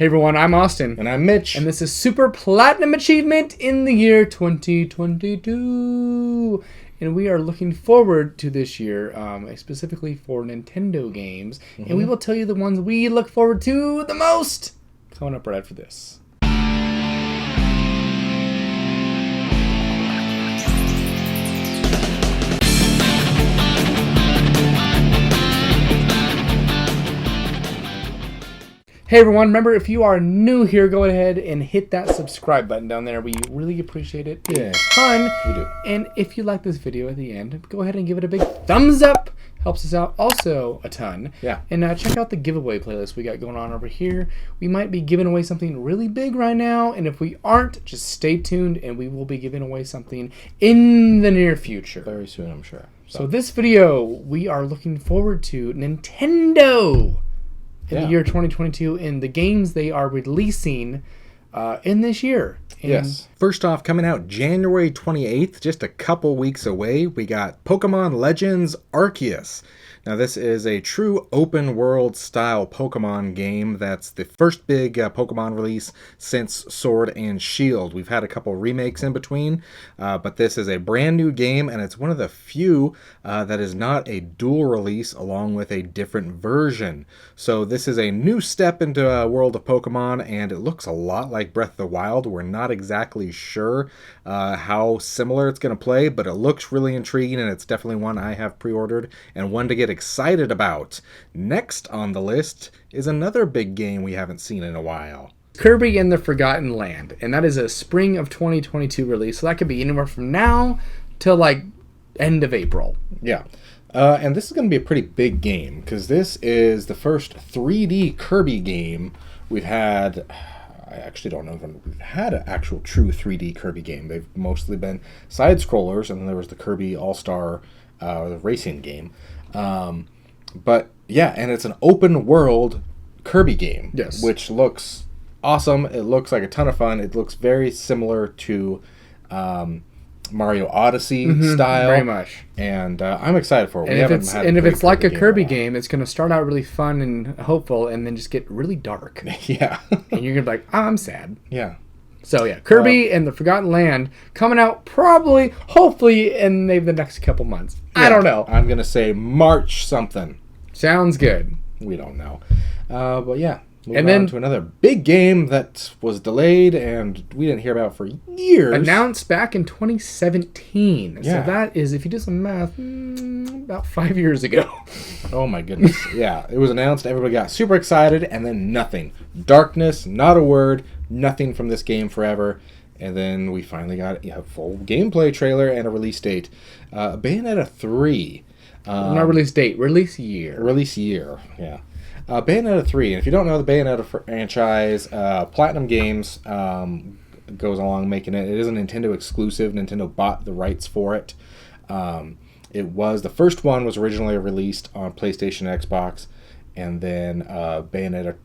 Hey everyone, I'm Austin. And I'm Mitch. And this is Super Platinum Achievement in the year 2022. And we are looking forward to this year, specifically for Nintendo games. Mm-hmm. And we will tell you the ones we look forward to the most coming up right after this. Hey everyone, remember if you are new here, go ahead and hit that subscribe button down there. We really appreciate it a ton. We do. And if you like this video at the end, go ahead and give it a big thumbs up. Helps us out also a ton. Yeah. And check out the giveaway playlist we got going on over here. We might be giving away something really big right now. And if we aren't, just stay tuned and we will be giving away something in the near future. Very soon, I'm sure. So this video, we are looking forward to Nintendo in the year 2022 and the games they are releasing in this year. And yes. First off, coming out January 28th, just a couple weeks away, we got Pokemon Legends Arceus. Now, this is a true open world style Pokemon game. That's the first big Pokemon release since Sword and Shield. We've had a couple remakes in between, but this is a brand new game, and it's one of the few that is not a dual release along with a different version. So this is a new step into a world of Pokemon, and it looks a lot like Breath of the Wild. We're not exactly sure how similar it's going to play, but it looks really intriguing, and it's definitely one I have pre-ordered and one to get excited about. Next on the list is another big game we haven't seen in a while. Kirby and the Forgotten Land, and that is a spring of 2022 release, so that could be anywhere from now till like end of April. Yeah. And this is going to be a pretty big game because this is the first 3D Kirby game we've had. I actually don't know if we've had an actual true 3D Kirby game. They've mostly been side-scrollers, and then there was the Kirby All-Star the racing game. But yeah, and it's an open world Kirby game, yes, which looks awesome. It looks like a ton of fun. It looks very similar to Mario Odyssey style, very much. And I'm excited for it. And if it's like a Kirby game, it's going to start out really fun and hopeful, and then just get really dark. Yeah, and you're going to be like, oh, I'm sad. Yeah. So yeah, Kirby and the Forgotten Land coming out probably, hopefully, in maybe the next couple months. Yeah, I don't know. I'm gonna say March something. Sounds good. We don't know, but yeah. And then to another big game that was delayed and we didn't hear about for years. Announced back in 2017. Yeah. So that is, if you do some math, about 5 years ago. Oh my goodness. Yeah, it was announced. Everybody got super excited, and then nothing. Darkness, not a word, nothing from this game forever. And then we finally got a full gameplay trailer and a release date. Bayonetta 3. Not release date, release year. Release year, yeah. Bayonetta 3, and if you don't know the Bayonetta franchise, Platinum Games goes along making it. It is a Nintendo exclusive. Nintendo bought the rights for it. The first one was originally released on PlayStation and Xbox, and then Bayonetta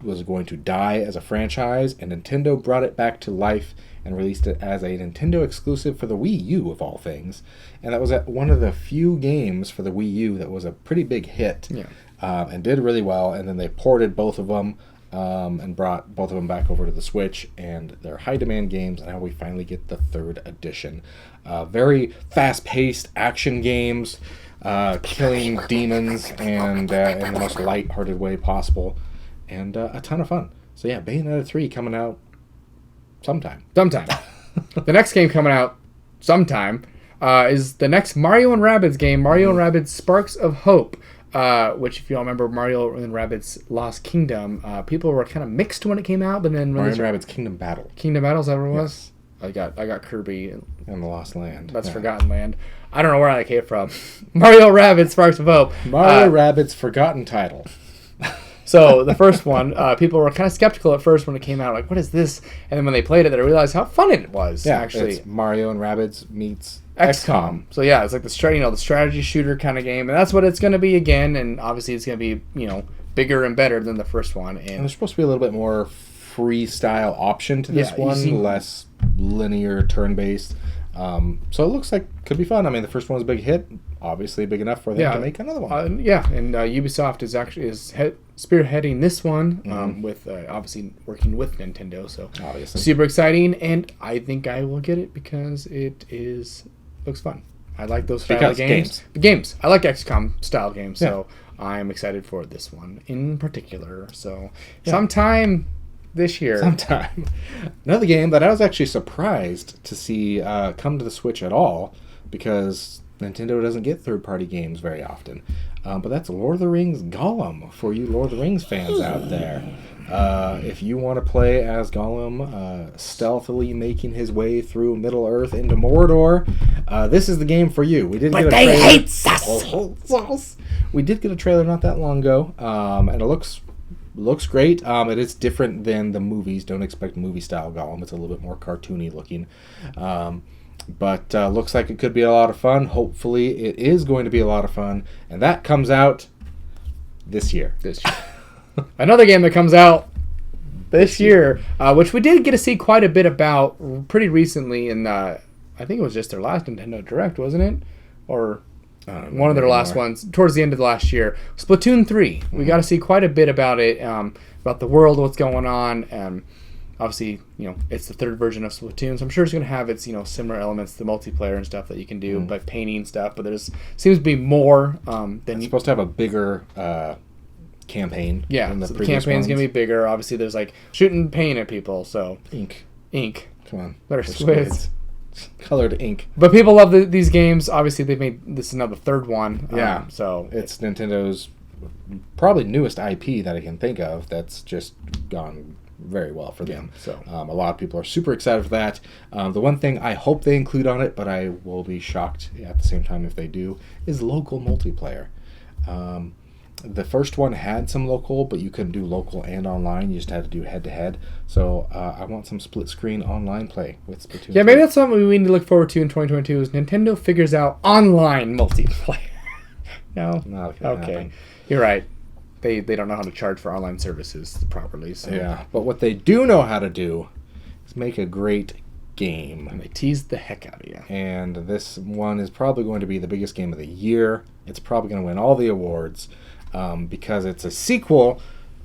was going to die as a franchise, and Nintendo brought it back to life and released it as a Nintendo exclusive for the Wii U, of all things. And that was one of the few games for the Wii U that was a pretty big hit. Yeah. And did really well, and then they ported both of them and brought both of them back over to the Switch, and they're high-demand games, and now we finally get the third edition. Very fast-paced action games, killing demons and in the most light-hearted way possible, and a ton of fun. So yeah, Bayonetta 3 coming out sometime. The next game coming out sometime is the next Mario and Rabbids game, Mario and Rabbids Sparks of Hope. Which, if you all remember, Mario and Rabbids Lost Kingdom, people were kind of mixed when it came out, but then Mario and Rabbids Kingdom Battle. Kingdom Battle, is that what it was? Yes. I got Kirby and the Lost Land. That's Forgotten Land. I don't know where I came from. Mario Rabbids Sparks of Hope. Mario Rabbids Forgotten Title. So the first one, people were kind of skeptical at first when it came out, like, what is this? And then when they played it, they realized how fun it was. Yeah, actually, it's Mario and Rabbids meets Xcom. So yeah, it's like the strategy shooter kind of game, and that's what it's going to be again. And obviously, it's going to be bigger and better than the first one. And there's supposed to be a little bit more freestyle option to this one, less linear turn based. So it looks like could be fun. I mean, the first one was a big hit. obviously big enough for them to make another one. And Ubisoft is spearheading this one with obviously working with Nintendo, so obviously super exciting, and I think I will get it because looks fun. I like those style of games. The games. I like XCOM style games, so I'm excited for this one in particular. So sometime this year. Another game that I was actually surprised to see come to the Switch at all, because Nintendo doesn't get third-party games very often. But that's Lord of the Rings Gollum for you Lord of the Rings fans out there. If you want to play as Gollum, stealthily making his way through Middle-earth into Mordor, this is the game for you. We did get a trailer. Hate sus! We did get a trailer not that long ago, and it looks great. It is different than the movies. Don't expect movie-style Gollum. It's a little bit more cartoony looking. But looks like it could be a lot of fun. Hopefully it is going to be a lot of fun. And that comes out this year. Another game that comes out this year, which we did get to see quite a bit about pretty recently in, I think it was just their last Nintendo Direct, wasn't it? Or one of their last ones, towards the end of the last year. Splatoon 3. We got to see quite a bit about it, about the world, what's going on. Obviously, it's the third version of Splatoon, so I'm sure it's going to have its, similar elements, the multiplayer and stuff that you can do, like painting stuff, but there's seems to be more than... It's supposed to have a bigger campaign. Yeah, so the campaign's going to be bigger. Obviously, there's, shooting paint at people, so... Ink. Come on. They're squids. Colored ink. But people love these games. Obviously, they made this is now the third one. Yeah. So it's Nintendo's probably newest IP that I can think of that's just gone very well for them. So a lot of people are super excited for that. The one thing I hope they include on it, but I will be shocked at the same time if they do, is local multiplayer. The first one had some local, but you couldn't do local and online. You just had to do head-to-head. So I want some split-screen online play with Splatoon. Yeah, maybe that's something we need to look forward to in 2022 is Nintendo figures out online multiplayer. No? Not okay. Happen. You're right. They don't know how to charge for online services properly. So. Yeah, but what they do know how to do is make a great game. And they tease the heck out of you. And this one is probably going to be the biggest game of the year. It's probably going to win all the awards. Because it's a sequel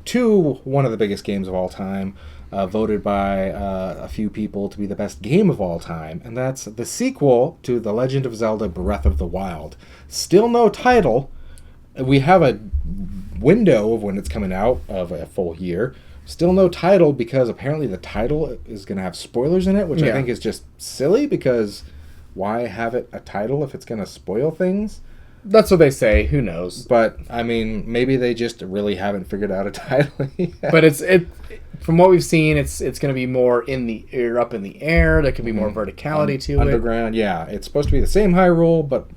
to one of the biggest games of all time, voted by a few people to be the best game of all time, and that's the sequel to The Legend of Zelda Breath of the Wild. Still no title. We have a window of when it's coming out of a full year. Still no title because apparently the title is going to have spoilers in it, which I think is just silly because why have it a title if it's going to spoil things? That's what they say. Who knows? But I mean, maybe they just really haven't figured out a title yet. But it's from what we've seen, it's going to be more in the air, up in the air. There could be more verticality to it. Underground, yeah. It's supposed to be the same Hyrule, but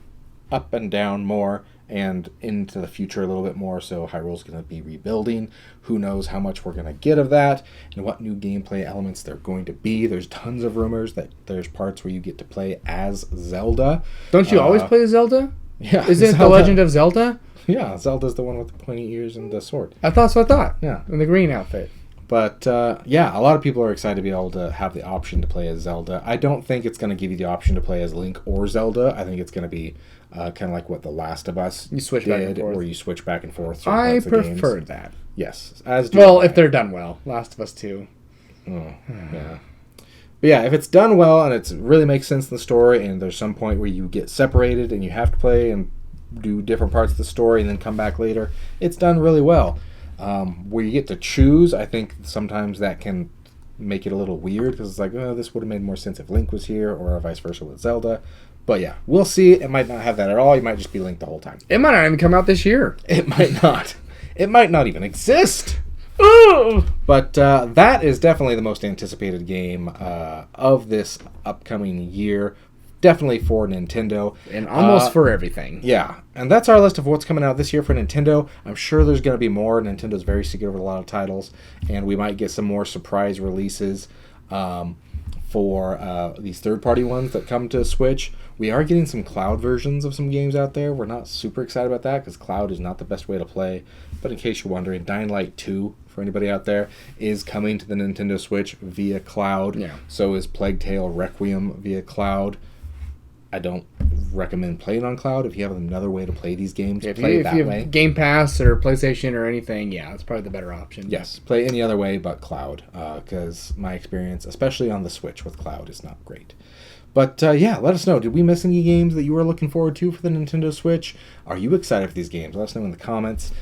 up and down more, and into the future a little bit more. So Hyrule's going to be rebuilding. Who knows how much we're going to get of that, and what new gameplay elements they're going to be. There's tons of rumors that there's parts where you get to play as Zelda. Don't you always play as Zelda? Yeah. Isn't it The Legend of Zelda? Yeah, Zelda's the one with the pointy ears and the sword. I thought. Yeah. In the green outfit. But, a lot of people are excited to be able to have the option to play as Zelda. I don't think it's going to give you the option to play as Link or Zelda. I think it's going to be kind of like what The Last of Us switch back and forth. where you switch back and forth. I prefer that. Yes. If they're done well. Last of Us 2. Oh, yeah. But yeah, if it's done well and it really makes sense in the story and there's some point where you get separated and you have to play and do different parts of the story and then come back later, it's done really well. Where you get to choose, I think sometimes that can make it a little weird because it's like, oh, this would have made more sense if Link was here or vice versa with Zelda. But yeah, we'll see. It might not have that at all. You might just be Link the whole time. It might not even come out this year. It might not. It might not even exist. Ooh. But that is definitely the most anticipated game of this upcoming year. Definitely for Nintendo. And almost for everything. Yeah. And that's our list of what's coming out this year for Nintendo. I'm sure there's going to be more. Nintendo's very secret with a lot of titles. And we might get some more surprise releases for these third-party ones that come to Switch. We are getting some cloud versions of some games out there. We're not super excited about that because cloud is not the best way to play. But in case you're wondering, Dying Light 2, for anybody out there, is coming to the Nintendo Switch via cloud. Yeah. So is Plague Tale Requiem via cloud. I don't recommend playing on cloud. If you have another way to play these games, If play you, that if you way. have Game Pass or PlayStation or anything, yeah, it's probably the better option. Yes, play any other way but cloud, because my experience, especially on the Switch with cloud, is not great. But yeah, let us know. Did we miss any games that you were looking forward to for the Nintendo Switch? Are you excited for these games? Let us know in the comments.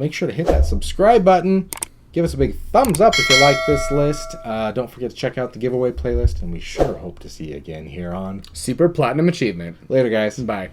Make sure to hit that subscribe button. Give us a big thumbs up if you like this list. Don't forget to check out the giveaway playlist, and we sure hope to see you again here on Super Platinum Achievement. Later, guys. Bye.